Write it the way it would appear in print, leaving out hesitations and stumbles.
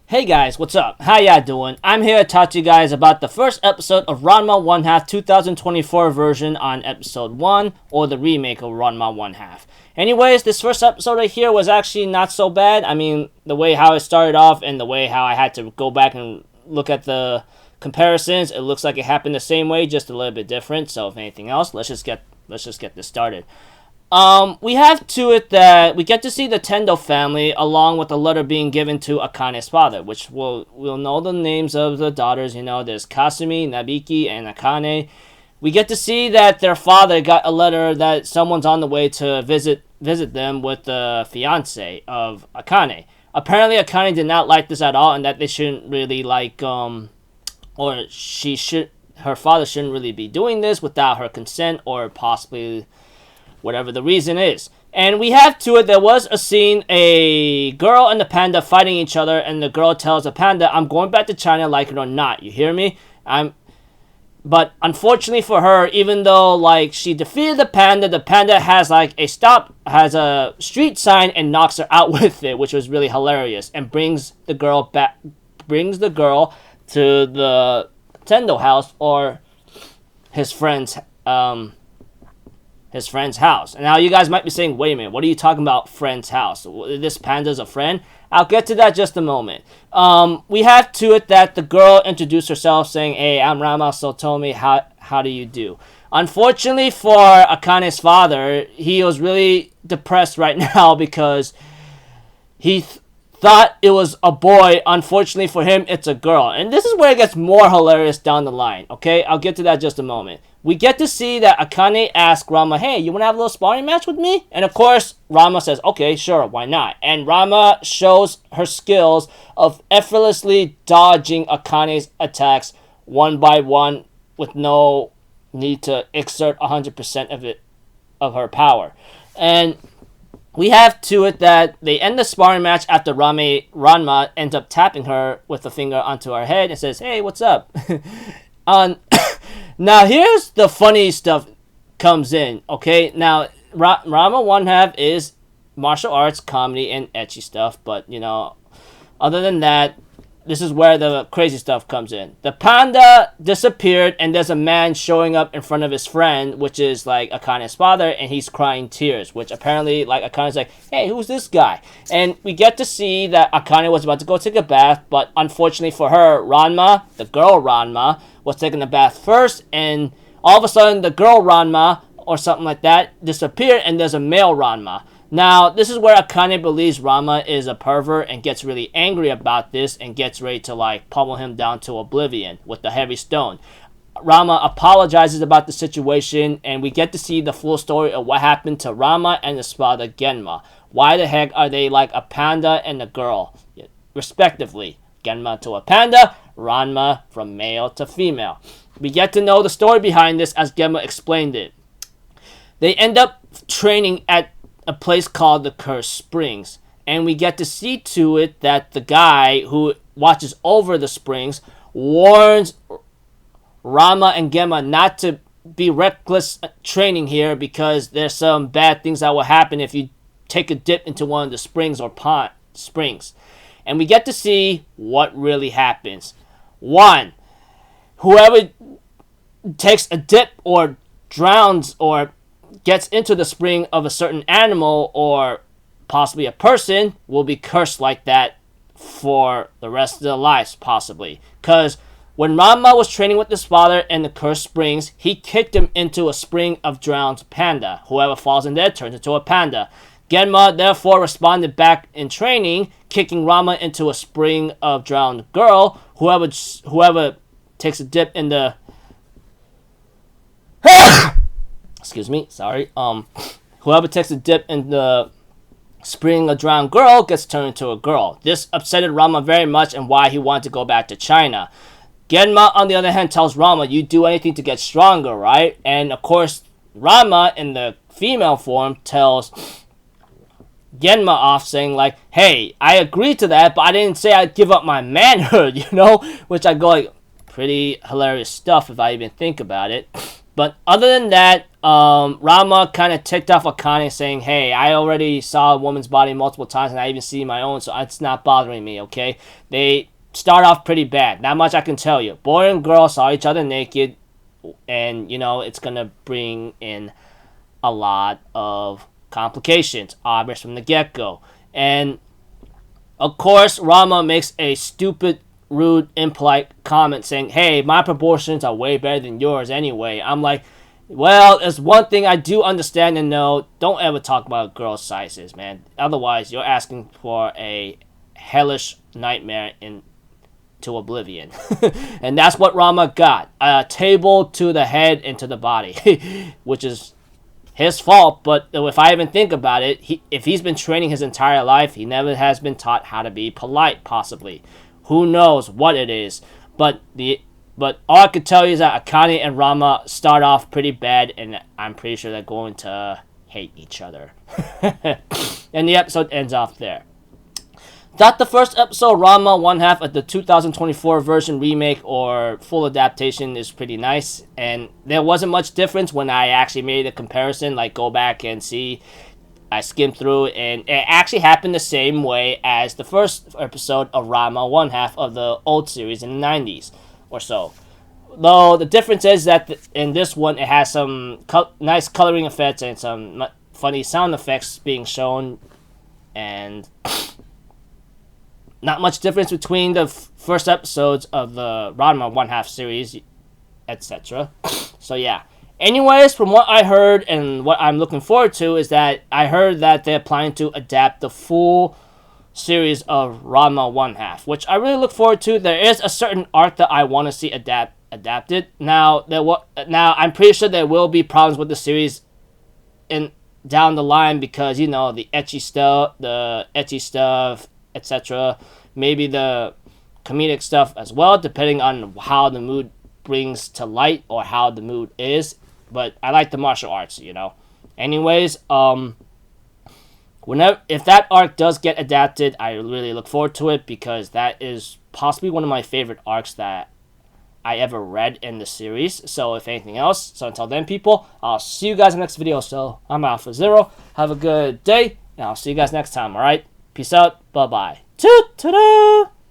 Hey guys, what's up? How ya doing? I'm here to talk to you guys about the first episode of Ranma 1 half 2024 version on episode 1, or the remake of Ranma 1 half. Anyways, this first episode right here was actually not so bad. I mean, the way how it started off and the way how I had to go back and look at the comparisons, it looks like it happened the same way, just a little bit different. So if anything else, let's just get this started. We have to it that we get to see the Tendo family along with a letter being given to Akane's father, which we'll know the names of the daughters. There's Kasumi, Nabiki, and Akane. We get to see that their father got a letter that someone's on the way to visit them with the fiance of Akane. Apparently, Akane did not like this at all, and that they shouldn't really her father shouldn't really be doing this without her consent, or possibly whatever the reason is. And we have to it, there was a scene, a girl and the panda fighting each other, and the girl tells the panda, I'm going back to China like it or not, you hear me? But unfortunately for her, even though she defeated the panda has has a street sign and knocks her out with it, which was really hilarious, and brings the girl to the Tendo house, or his friend's house. And now you guys might be saying, wait a minute, what are you talking about, friend's house? This panda's a friend? I'll get to that just a moment. We have to it that the girl introduced herself saying, hey, I'm Ranma, so tell me, how do you do? Unfortunately for Akane's father, he was really depressed right now because he thought it was a boy. Unfortunately for him, it's a girl. And this is where it gets more hilarious down the line, okay? I'll get to that just a moment. We get to see that Akane asks Ranma, hey, you want to have a little sparring match with me? And of course, Ranma says, okay, sure, why not? And Ranma shows her skills of effortlessly dodging Akane's attacks one by one with no need to exert 100% of her power. And we have to it that they end the sparring match after Ranma ends up tapping her with a finger onto her head and says, hey, what's up? Now, here's the funny stuff comes in, okay? Now, Ranma 1 half is martial arts, comedy, and ecchi stuff, but, other than that, this is where the crazy stuff comes in. The panda disappeared, and there's a man showing up in front of his friend, which is, Akane's father, and he's crying tears, which apparently, Akane's like, hey, who's this guy? And we get to see that Akane was about to go take a bath, but unfortunately for her, Ranma, the girl Ranma, was taking a bath first, and all of a sudden, the girl Ranma, or something like that, disappeared, and there's a male Ranma. Now, this is where Akane believes Ranma is a pervert and gets really angry about this and gets ready to, pummel him down to oblivion with the heavy stone. Ranma apologizes about the situation, and we get to see the full story of what happened to Ranma and his father, Genma. Why the heck are they like a panda and a girl, respectively? Genma to a panda, Ranma from male to female. We get to know the story behind this as Genma explained it. They end up training at a place called the Cursed Springs, and we get to see to it that the guy who watches over the springs warns Ranma and Genma not to be reckless training here because there's some bad things that will happen if you take a dip into one of the springs or springs. And we get to see what really happens. 1. Whoever takes a dip or drowns or gets into the spring of a certain animal or possibly a person will be cursed like that for the rest of their lives, possibly. Because when Ranma was training with his father in the Cursed Springs, he kicked him into a spring of drowned panda. Whoever falls in there turns into a panda. Genma therefore responded back in training, kicking Ranma into a spring of drowned girl. Whoever takes a dip in the excuse me, sorry. Whoever takes a dip in the spring of drowned girl gets turned into a girl. This upset Ranma very much and why he wanted to go back to China. Genma, on the other hand, tells Ranma, you do anything to get stronger, right? And of course, Ranma, in the female form, tells Genma off saying hey, I agree to that, but I didn't say I'd give up my manhood, Which I go pretty hilarious stuff if I even think about it. But other than that, Ranma kind of ticked off Akane saying, hey, I already saw a woman's body multiple times and I even see my own, so it's not bothering me, okay? They start off pretty bad. Not much I can tell you. Boy and girl saw each other naked, and, you know, it's going to bring in a lot of complications, obvious from the get-go. And, of course, Ranma makes a stupid, rude, impolite comment saying, hey, my proportions are way better than yours anyway. I'm like, well, there's one thing I do understand and know. Don't ever talk about girls' sizes, man. Otherwise, you're asking for a hellish nightmare into oblivion. And that's what Ranma got. A table to the head and to the body. Which is his fault, but if I even think about it, if he's been training his entire life, he never has been taught how to be polite, possibly. Who knows what it is. But all I could tell you is that Akane and Ranma start off pretty bad, and I'm pretty sure they're going to hate each other. And the episode ends off there. Thought the first episode, Ranma 1/2 of the 2024 version remake or full adaptation, is pretty nice. And there wasn't much difference when I actually made a comparison, like go back and see. I skimmed through, and it actually happened the same way as the first episode of Ranma 1/2 of the old series in the 90s. Or so. Though the difference is that in this one it has some nice coloring effects and some funny sound effects being shown, and not much difference between the first episodes of the Ranma 1/2 series, etc. So yeah. Anyways, from what I heard and what I'm looking forward to is that I heard that they're planning to adapt the full series of Ranma 1/2, which I really look forward to. There is a certain arc that I want to see adapted. Now I'm pretty sure there will be problems with the series in down the line because, you know, the ecchi stuff, etc. Maybe the comedic stuff as well, depending on how the mood brings to light or how the mood is. But I like the martial arts, you know. Anyways, if that arc does get adapted, I really look forward to it because that is possibly one of my favorite arcs that I ever read in the series. So if anything else, so until then, people, I'll see you guys in the next video. So I'm Alpha Zero. Have a good day, and I'll see you guys next time. All right, peace out. Bye bye. Ta-da!